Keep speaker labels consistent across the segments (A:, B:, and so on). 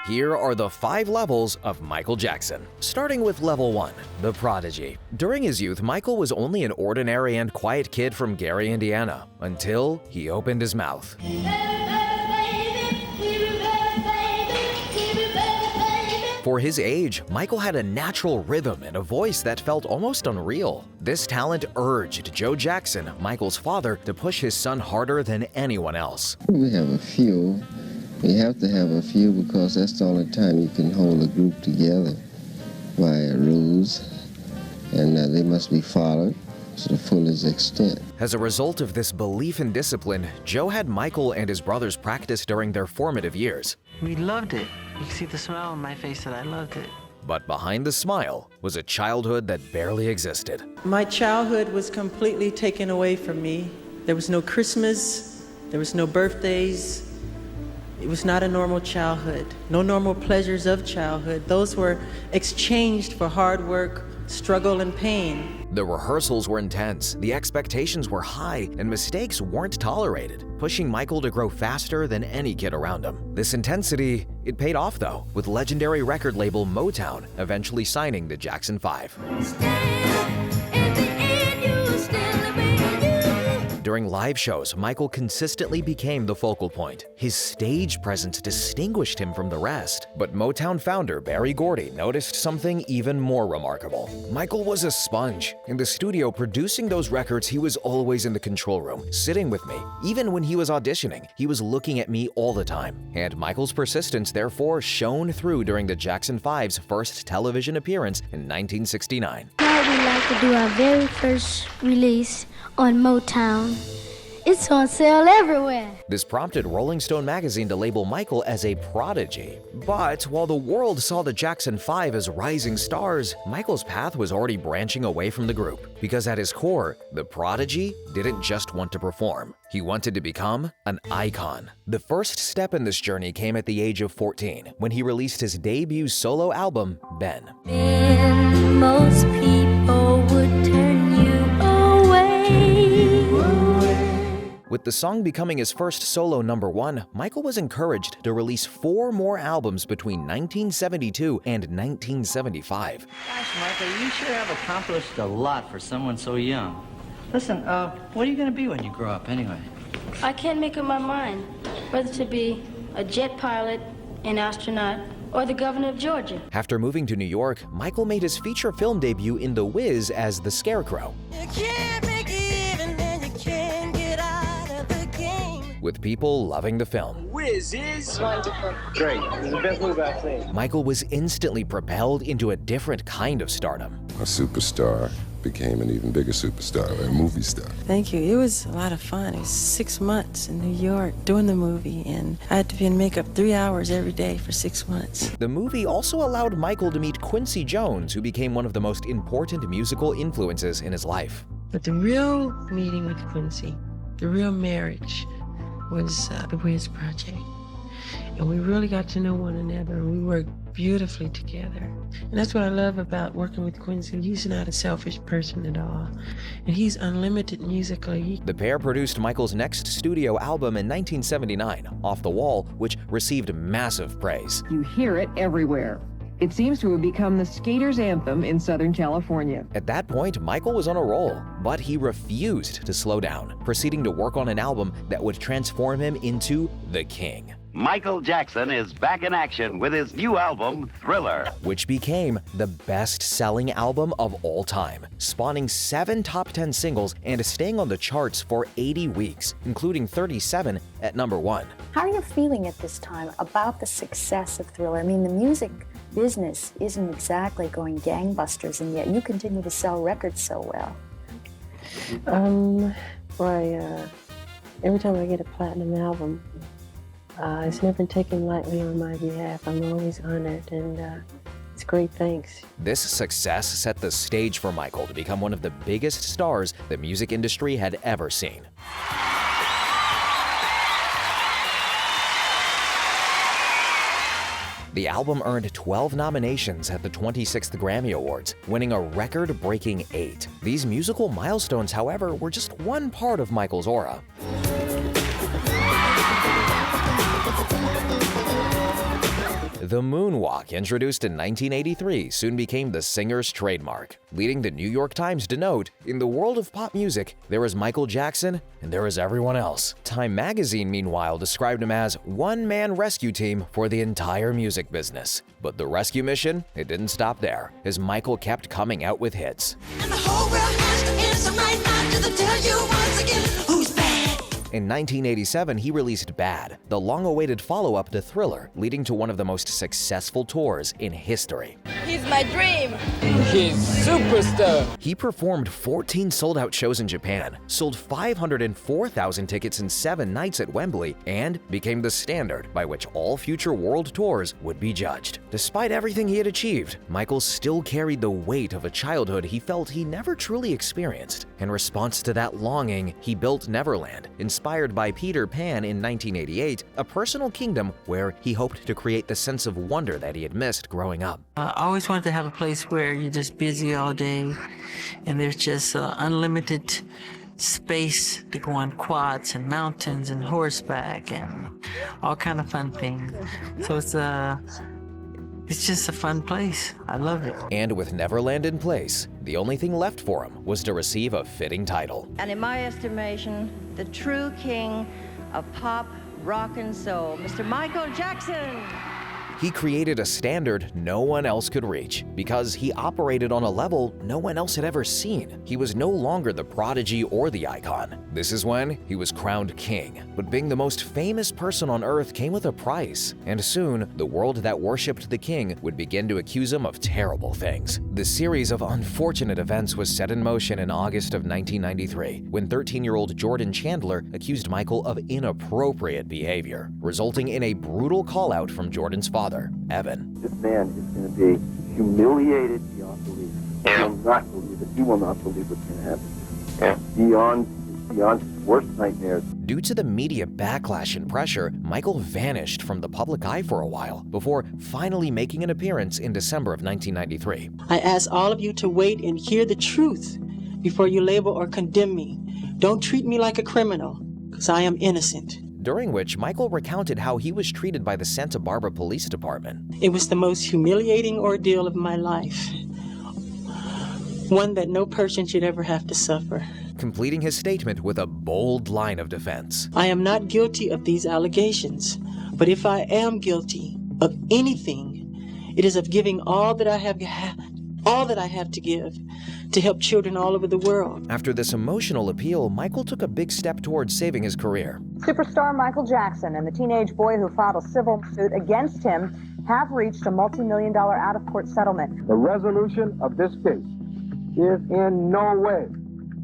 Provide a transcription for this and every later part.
A: Here are the 5 levels of Michael Jackson. Starting with level 1, the prodigy. During his youth, Michael was only an ordinary and quiet kid from Gary, Indiana, until he opened his mouth. For his age, Michael had a natural rhythm and a voice that felt almost unreal. This talent urged Joe Jackson, Michael's father, to push his son harder than anyone else.
B: We have a few. We have to have a few because that's the only time you can hold a group together by rules, and they must be followed to the fullest extent.
A: As a result of this belief in discipline, Joe had Michael and his brothers practice during their formative years.
C: We loved it. You can see the smile on my face that I loved it.
A: But behind the smile was a childhood that barely existed.
D: My childhood was completely taken away from me. There was no Christmas, there was no birthdays. It was not a normal childhood, no normal pleasures of childhood. Those were exchanged for hard work, struggle, and pain.
A: The rehearsals were intense, the expectations were high, and mistakes weren't tolerated, pushing Michael to grow faster than any kid around him. This intensity, it paid off though, with legendary record label Motown eventually signing the Jackson 5. During live shows, Michael consistently became the focal point. His stage presence distinguished him from the rest. But Motown founder Berry Gordy noticed something even more remarkable. Michael was a sponge. In the studio producing those records, he was always in the control room, sitting with me. Even when he was auditioning, he was looking at me all the time. And Michael's persistence therefore shone through during the Jackson 5's first television appearance in 1969.
E: Now we'd like to do our very first release on Motown. It's on sale everywhere.
A: This prompted Rolling Stone magazine to label Michael as a prodigy. But while the world saw the Jackson 5 as rising stars, Michael's path was already branching away from the group. Because at his core, the prodigy didn't just want to perform. He wanted to become an icon. The first step in this journey came at the age of 14, when he released his debut solo album, Ben.
E: And most people would turn you away.
A: With the song becoming his first solo #1, Michael was encouraged to release 4 more albums between 1972 and 1975.
C: Gosh, Michael, you sure have accomplished a lot for someone so young. Listen, what are you going to be when you grow up anyway?
E: I can't make up my mind whether to be a jet pilot, an astronaut, or the governor of Georgia.
A: After moving to New York, Michael made his feature film debut in The Wiz as the Scarecrow.
F: You can't make even and you can't get out of the game.
A: With people loving the film.
G: Wiz is wonderful. Great. This is the best movie I've seen.
A: Michael was instantly propelled into a different kind of stardom.
H: A superstar became an even bigger superstar, a movie star.
D: Thank you. It was a lot of fun. It was 6 months in New York doing the movie, and I had to be in makeup 3 hours every day for 6 months.
A: The movie also allowed Michael to meet Quincy Jones, who became one of the most important musical influences in his life.
D: But the real meeting with Quincy, the real marriage, was the Wiz Project. And we really got to know one another, and we worked beautifully together. And that's what I love about working with Quincy. He's not a selfish person at all, and he's unlimited musically.
A: The pair produced Michael's next studio album in 1979, Off the Wall, which received massive praise.
I: You hear it everywhere. It seems to have become the skater's anthem in Southern California.
A: At that point, Michael was on a roll, but he refused to slow down, proceeding to work on an album that would transform him into the king.
J: Michael Jackson is back in action with his new album, Thriller,
A: which became the best-selling album of all time, spawning 7 top 10 singles and staying on the charts for 80 weeks, including 37 at #1.
K: How are you feeling at this time about the success of Thriller? I mean, the music business isn't exactly going gangbusters, and yet you continue to sell records so well.
D: Every time I get a platinum album, it's never taken lightly on my behalf. I'm always honored, and it's great thanks.
A: This success set the stage for Michael to become one of the biggest stars the music industry had ever seen. The album earned 12 nominations at the 26th Grammy Awards, winning a record-breaking 8. These musical milestones, however, were just one part of Michael's aura. The moonwalk, introduced in 1983, soon became the singer's trademark, leading the New York Times to note, "In the world of pop music, there is Michael Jackson and there is everyone else." Time magazine, meanwhile, described him as one-man rescue team for the entire music business. But the rescue mission, it didn't stop there, as Michael kept coming out with hits.
F: And the whole world has to answer right now to the tell you once again who's bad.
A: In 1987, he released Bad, the long-awaited follow-up to Thriller, leading to one of the most successful tours in history.
L: He's my dream.
M: He's superstar.
A: He performed 14 sold-out shows in Japan, sold 504,000 tickets in 7 nights at Wembley, and became the standard by which all future world tours would be judged. Despite everything he had achieved, Michael still carried the weight of a childhood he felt he never truly experienced. In response to that longing, he built Neverland, inspired by Peter Pan in 1988, a personal kingdom where he hoped to create the sense of wonder that he had missed growing up.
D: I always wanted to have a place where you're just busy all day and there's just unlimited space to go on quads and mountains and horseback and all kind of fun things. So it's just a fun place. I love it.
A: And with Neverland in place, the only thing left for him was to receive a fitting title.
N: And in my estimation, the true king of pop, rock, and soul, Mr. Michael Jackson.
A: He created a standard no one else could reach because he operated on a level no one else had ever seen. He was no longer the prodigy or the icon. This is when he was crowned king. But being the most famous person on earth came with a price, and soon the world that worshipped the king would begin to accuse him of terrible things. The series of unfortunate events was set in motion in August of 1993 when 13-year-old Jordan Chandler accused Michael of inappropriate behavior, resulting in a brutal call-out from Jordan's father, Evan.
G: This man is going to be humiliated beyond belief. He will not believe it. He will not believe what's going to happen. Beyond his worst nightmares.
A: Due to the media backlash and pressure, Michael vanished from the public eye for a while before finally making an appearance in December of 1993.
O: I ask all of you to wait and hear the truth before you label or condemn me. Don't treat me like a criminal, because I am innocent.
A: During which Michael recounted how he was treated by the Santa Barbara Police Department.
O: It was the most humiliating ordeal of my life. One that no person should ever have to suffer.
A: Completing his statement with a bold line of defense.
O: I am not guilty of these allegations, but if I am guilty of anything, it is of giving all that I have to give to help children all over the world.
A: After this emotional appeal, Michael took a big step towards saving his career.
I: Superstar Michael Jackson and the teenage boy who filed a civil suit against him have reached a multi-million-dollar out-of-court settlement.
G: The resolution of this case is in no way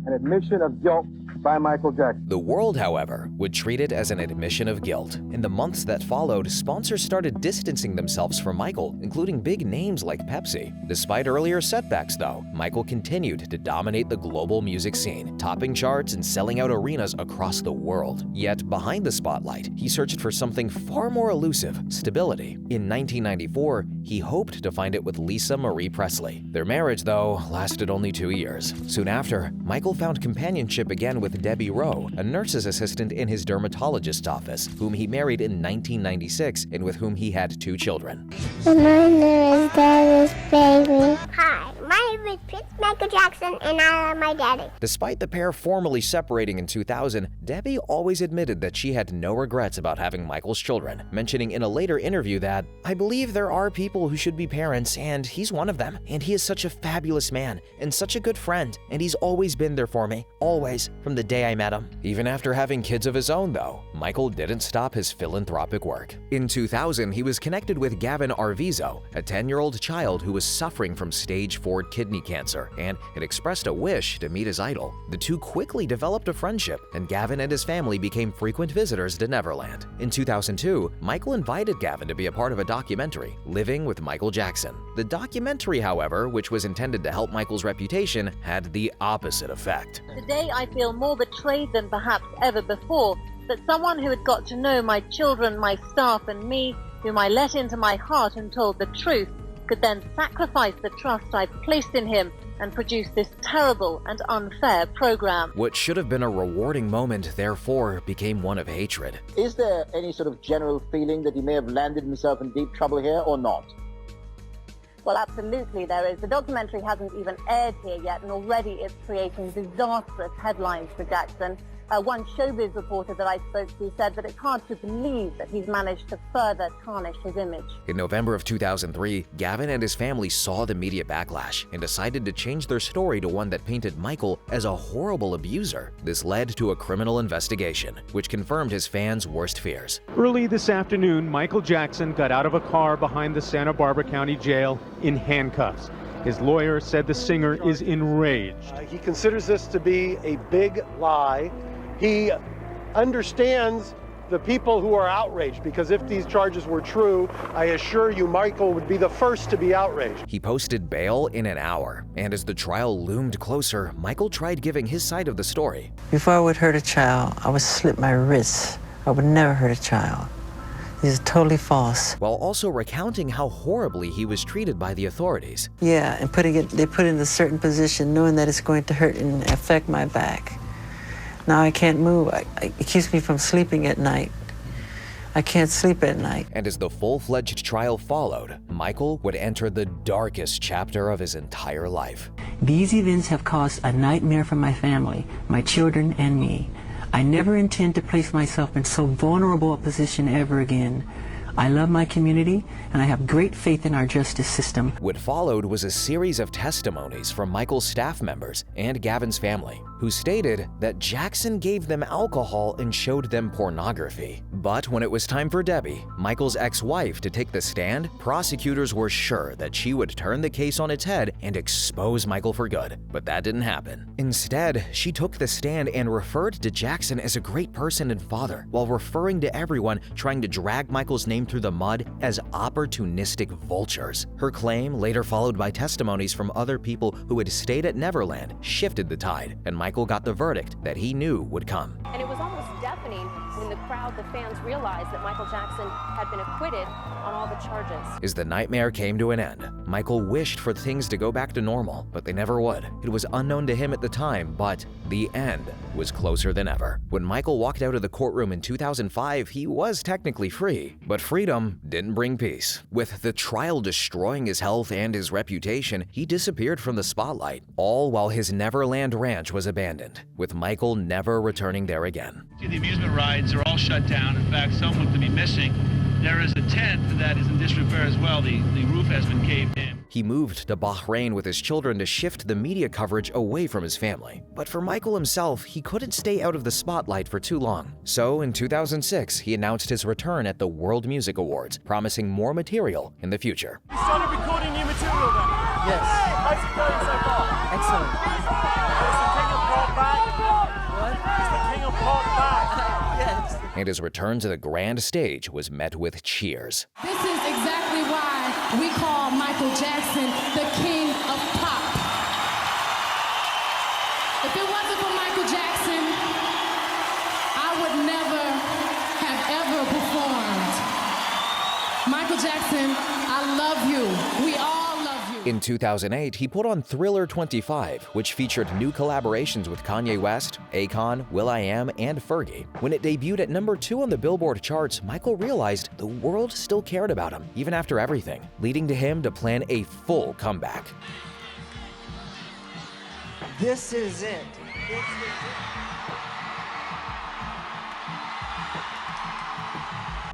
G: an admission of guilt by Michael Jackson.
A: The world, however, would treat it as an admission of guilt. In the months that followed, sponsors started distancing themselves from Michael, including big names like Pepsi. Despite earlier setbacks, though, Michael continued to dominate the global music scene, topping charts and selling out arenas across the world. Yet, behind the spotlight, he searched for something far more elusive: stability. In 1994, he hoped to find it with Lisa Marie Presley. Their marriage, though, lasted only 2 years. Soon after, Michael found companionship again with Debbie Rowe, a nurse's assistant in his dermatologist's office, whom he married in 1996 and with whom he had 2 children.
P: My name is Debbie's baby. Hi, my name is Prince Michael Jackson and I am my daddy.
A: Despite the pair formally separating in 2000, Debbie always admitted that she had no regrets about having Michael's children, mentioning in a later interview that, "I believe there are people who should be parents, and he's one of them, and he is such a fabulous man, and such a good friend, and he's always been there for me, always, from the day I met him." Even after having kids of his own, though, Michael didn't stop his philanthropic work. In 2000, he was connected with Gavin Arvizo, a 10-year-old child who was suffering from stage 4 kidney cancer and had expressed a wish to meet his idol. The two quickly developed a friendship, and Gavin and his family became frequent visitors to Neverland. In 2002, Michael invited Gavin to be a part of a documentary, Living with Michael Jackson. The documentary, however, which was intended to help Michael's reputation, had the opposite effect.
L: Today I feel more betrayed than perhaps ever before, that someone who had got to know my children, my staff and me, whom I let into my heart and told the truth, could then sacrifice the trust I'd placed in him and produce this terrible and unfair program.
A: What should have been a rewarding moment, therefore, became one of hatred.
Q: Is there any sort of general feeling that he may have landed himself in deep trouble here or not?
L: Well, absolutely there is. The documentary hasn't even aired here yet, and already it's creating disastrous headlines for Jackson. One showbiz reporter that I spoke to said that it's hard to believe that he's managed to further tarnish his image.
A: In November of 2003, Gavin and his family saw the media backlash and decided to change their story to one that painted Michael as a horrible abuser. This led to a criminal investigation, which confirmed his fans' worst fears.
R: Early this afternoon, Michael Jackson got out of a car behind the Santa Barbara County Jail in handcuffs. His lawyer said the singer is enraged.
S: He considers this to be a big lie. He understands the people who are outraged, because if these charges were true, I assure you Michael would be the first to be outraged.
A: He posted bail in an hour, and as the trial loomed closer, Michael tried giving his side of the story.
D: Before I would hurt a child, I would slit my wrists. I would never hurt a child. This is totally false.
A: While also recounting how horribly he was treated by the authorities.
D: Yeah, and they put it in a certain position knowing that it's going to hurt and affect my back. Now I can't move. It keeps me from sleeping at night. I can't sleep at night.
A: And as the full-fledged trial followed, Michael would enter the darkest chapter of his entire life.
D: These events have caused a nightmare for my family, my children, and me. I never intend to place myself in so vulnerable a position ever again. I love my community, and I have great faith in our justice system.
A: What followed was a series of testimonies from Michael's staff members and Gavin's family, who stated that Jackson gave them alcohol and showed them pornography. But when it was time for Debbie, Michael's ex-wife, to take the stand, prosecutors were sure that she would turn the case on its head and expose Michael for good. But that didn't happen. Instead, she took the stand and referred to Jackson as a great person and father, while referring to everyone trying to drag Michael's name through the mud as opportunistic vultures. Her claim, later followed by testimonies from other people who had stayed at Neverland, shifted the tide, and Michael got the verdict that he knew would come.
T: And it was almost deafening when the crowd, the fans, realized that Michael Jackson had been acquitted on all the charges.
A: As the nightmare came to an end, Michael wished for things to go back to normal, but they never would. It was unknown to him at the time, but the end was closer than ever. When Michael walked out of the courtroom in 2005, he was technically free, but freedom didn't bring peace. With the trial destroying his health and his reputation, he disappeared from the spotlight, all while his Neverland ranch was abandoned, with Michael never returning there again.
U: The amusement rides are all shut down. In fact, some look to be missing. There is a tent that is in disrepair as well. The roof has been caved in.
A: He moved to Bahrain with his children to shift the media coverage away from his family. But for Michael himself, he couldn't stay out of the spotlight for too long. So in 2006, he announced his return at the World Music Awards, promising more material in the future.
V: You started recording new material then?
W: Yes.
V: How's it going so far?
W: Excellent.
V: Is the King of Pop back?
W: What?
V: Is the King of Pop back?
W: Yes.
A: And his return to the grand stage was met with cheers.
X: This is exactly why we call Michael Jackson the King of Pop. If it wasn't for Michael Jackson, I would never have ever performed. Michael Jackson, I love you. We all love you.
A: In 2008, he put on Thriller 25, which featured new collaborations with Kanye West, Akon, will.i.am, and Fergie. When it debuted at #2 on the Billboard charts, Michael realized the world still cared about him, even after everything, leading to him to plan a full comeback.
W: This is it.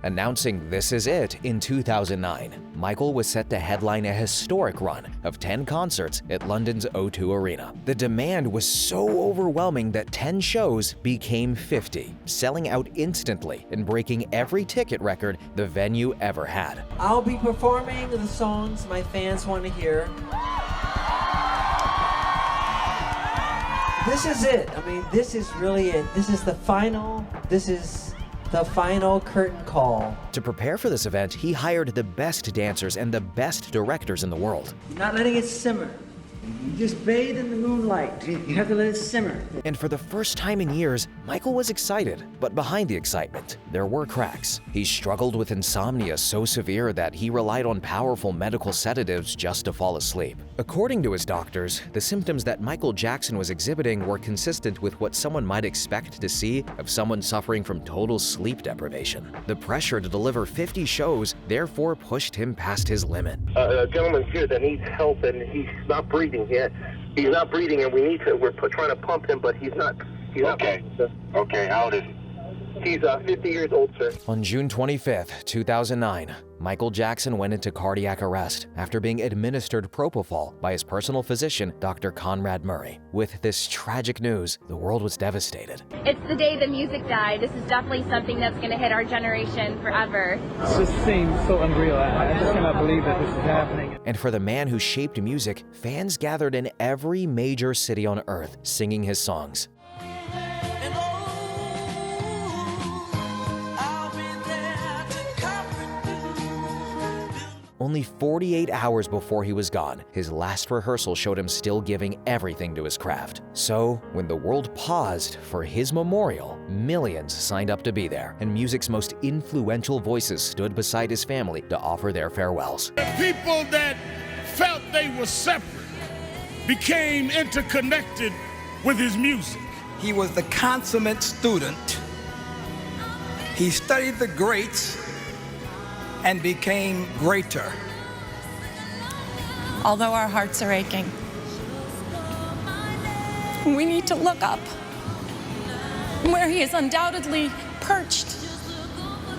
A: Announcing This Is It in 2009, Michael was set to headline a historic run of 10 concerts at London's O2 Arena. The demand was so overwhelming that 10 shows became 50, selling out instantly and breaking every ticket record the venue ever had.
W: I'll be performing the songs my fans want to hear. This is it. I mean, this is really it. This is the final curtain call.
A: To prepare for this event, he hired the best dancers and the best directors in the world.
W: Not letting it simmer.
B: You just bathe in the moonlight. You have to let it simmer.
A: And for the first time in years, Michael was excited. But behind the excitement, there were cracks. He struggled with insomnia so severe that he relied on powerful medical sedatives just to fall asleep. According to his doctors, the symptoms that Michael Jackson was exhibiting were consistent with what someone might expect to see of someone suffering from total sleep deprivation. The pressure to deliver 50 shows therefore pushed him past his limit.
G: A gentleman's here that needs help, and he's not breathing yet. He's not breathing, and we're trying to pump him, but he's not. Okay. Okay, how old is he? He's 50 years old, sir.
A: On June 25, 2009, Michael Jackson went into cardiac arrest after being administered propofol by his personal physician, Dr. Conrad Murray. With this tragic news, the world was devastated.
C: It's the day the music died. This is definitely something that's going to hit our generation forever.
E: It just seems so unreal. I just cannot believe that this is happening.
A: And for the man who shaped music, fans gathered in every major city on earth singing his songs. Only 48 hours before he was gone, his last rehearsal showed him still giving everything to his craft. So, when the world paused for his memorial, millions signed up to be there, and music's most influential voices stood beside his family to offer their farewells.
H: The people that felt they were separate became interconnected with his music.
Y: He was the consummate student. He studied the greats and became greater.
Z: Although our hearts are aching, we need to look up where he is undoubtedly perched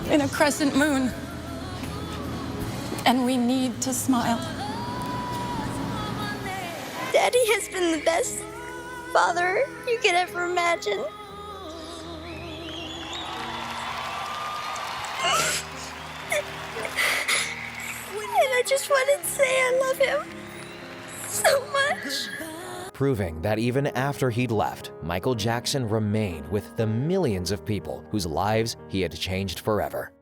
Z: in a crescent moon, and we need to smile.
P: Daddy has been the best father you could ever imagine. And I just wanted to say I love him so much.
A: Proving that even after he'd left, Michael Jackson remained with the millions of people whose lives he had changed forever.